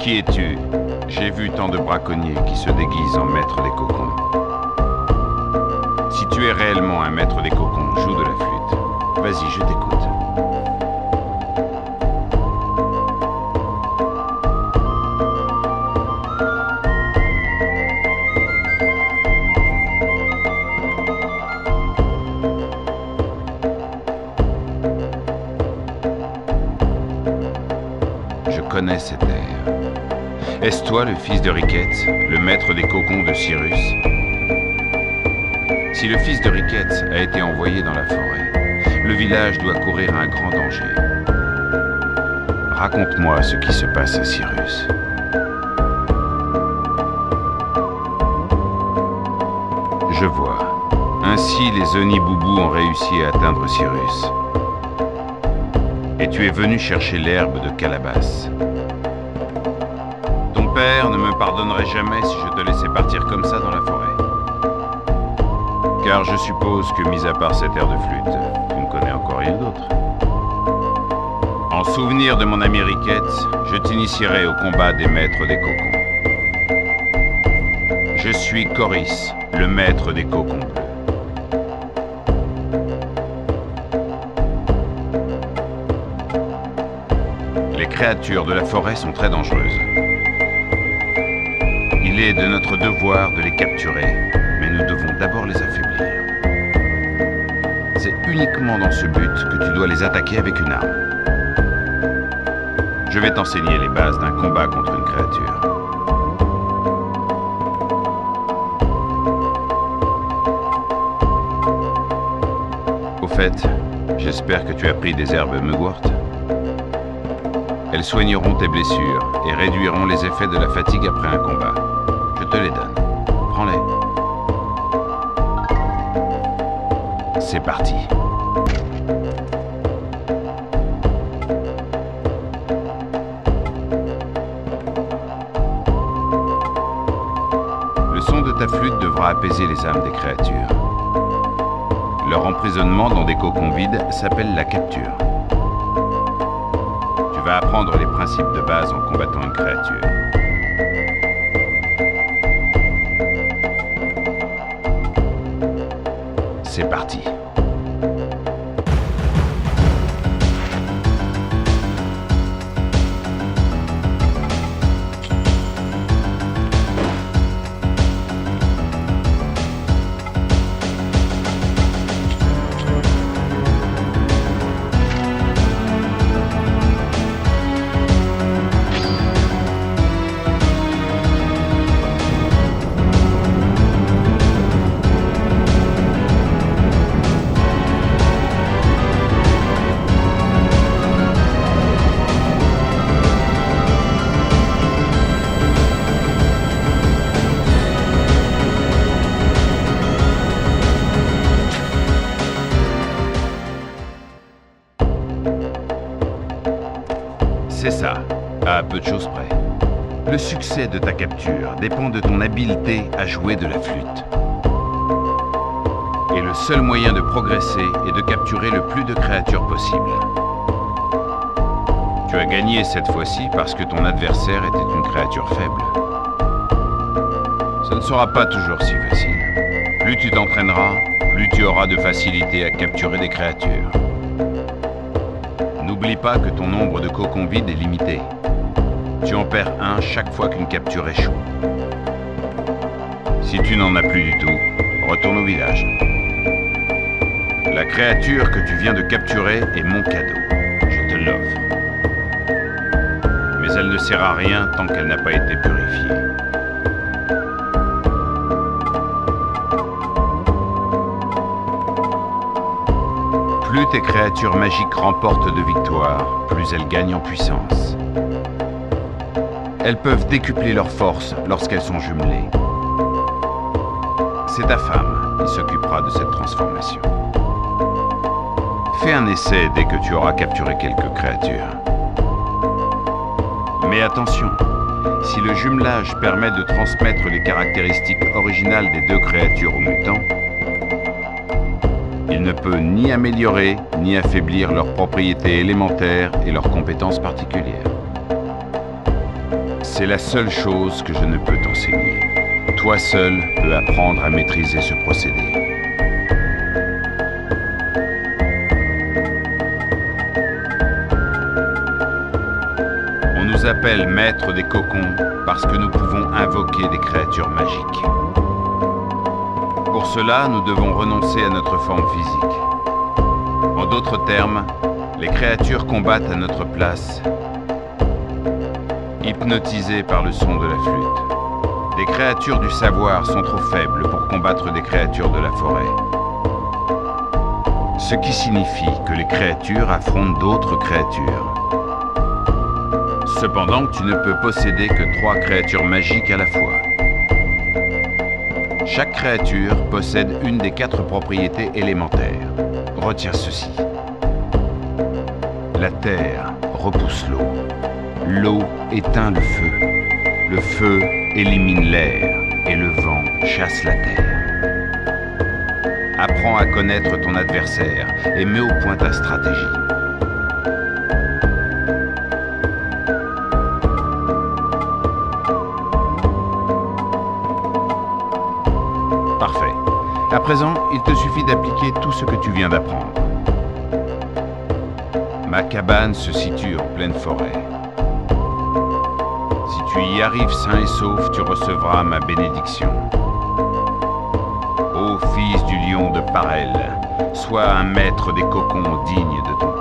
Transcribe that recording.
Qui es-tu? J'ai vu tant de braconniers qui se déguisent en maître des cocons. Si tu es réellement un maître des cocons, joue de la flûte. Vas-y, je t'écoute. Je connais cet air. Est-ce toi le fils de Ricketts, le maître des cocons de Cyrus? Si le fils de Ricketts a été envoyé dans la forêt, le village doit courir un grand danger. Raconte-moi ce qui se passe à Cyrus. Je vois. Ainsi, les Oni-Boubou ont réussi à atteindre Cyrus. Et tu es venu chercher l'herbe de calebasse. Ton père ne me pardonnerait jamais si je te laissais partir comme ça dans la forêt. Car je suppose que, mis à part cet air de flûte, tu ne connais encore rien d'autre. En souvenir de mon ami Ricketts, je t'initierai au combat des maîtres des cocons. Je suis Coris, le maître des cocons bleus. Les créatures de la forêt sont très dangereuses. Il est de notre devoir de les capturer, mais nous devons d'abord les affaiblir. C'est uniquement dans ce but que tu dois les attaquer avec une arme. Je vais t'enseigner les bases d'un combat contre une créature. Au fait, j'espère que tu as pris des herbes mugwort. Elles soigneront tes blessures et réduiront les effets de la fatigue après un combat. Je te les donne. Prends-les. C'est parti. Le son de ta flûte devra apaiser les âmes des créatures. Leur emprisonnement dans des cocons vides s'appelle la capture. Tu vas apprendre les principes de base en combattant une créature. C'est parti. C'est ça, à peu de choses près. Le succès de ta capture dépend de ton habileté à jouer de la flûte. Et le seul moyen de progresser est de capturer le plus de créatures possible. Tu as gagné cette fois-ci parce que ton adversaire était une créature faible. Ce ne sera pas toujours si facile. Plus tu t'entraîneras, plus tu auras de facilité à capturer des créatures. N'oublie pas que ton nombre de cocons vides est limité. Tu en perds un chaque fois qu'une capture échoue. Si tu n'en as plus du tout, retourne au village. La créature que tu viens de capturer est mon cadeau. Je te l'offre. Mais elle ne sert à rien tant qu'elle n'a pas été purifiée. Plus tes créatures magiques remportent de victoires, plus elles gagnent en puissance. Elles peuvent décupler leur force lorsqu'elles sont jumelées. C'est ta femme qui s'occupera de cette transformation. Fais un essai dès que tu auras capturé quelques créatures. Mais attention, si le jumelage permet de transmettre les caractéristiques originales des deux créatures aux mutants, il ne peut ni améliorer ni affaiblir leurs propriétés élémentaires et leurs compétences particulières. C'est la seule chose que je ne peux t'enseigner. Toi seul peux apprendre à maîtriser ce procédé. On nous appelle maîtres des cocons parce que nous pouvons invoquer des créatures magiques. Pour cela, nous devons renoncer à notre forme physique. En d'autres termes, les créatures combattent à notre place, hypnotisées par le son de la flûte. Les créatures du savoir sont trop faibles pour combattre des créatures de la forêt. Ce qui signifie que les créatures affrontent d'autres créatures. Cependant, tu ne peux posséder que 3 créatures magiques à la fois. Chaque créature possède une des 4 propriétés élémentaires. Retiens ceci. La terre repousse l'eau. L'eau éteint le feu. Le feu élimine l'air. Et le vent chasse la terre. Apprends à connaître ton adversaire et mets au point ta stratégie. Parfait. À présent, il te suffit d'appliquer tout ce que tu viens d'apprendre. Ma cabane se situe en pleine forêt. Si tu y arrives sain et sauf, tu recevras ma bénédiction. Ô fils du lion de Parel, sois un maître des cocons digne de ton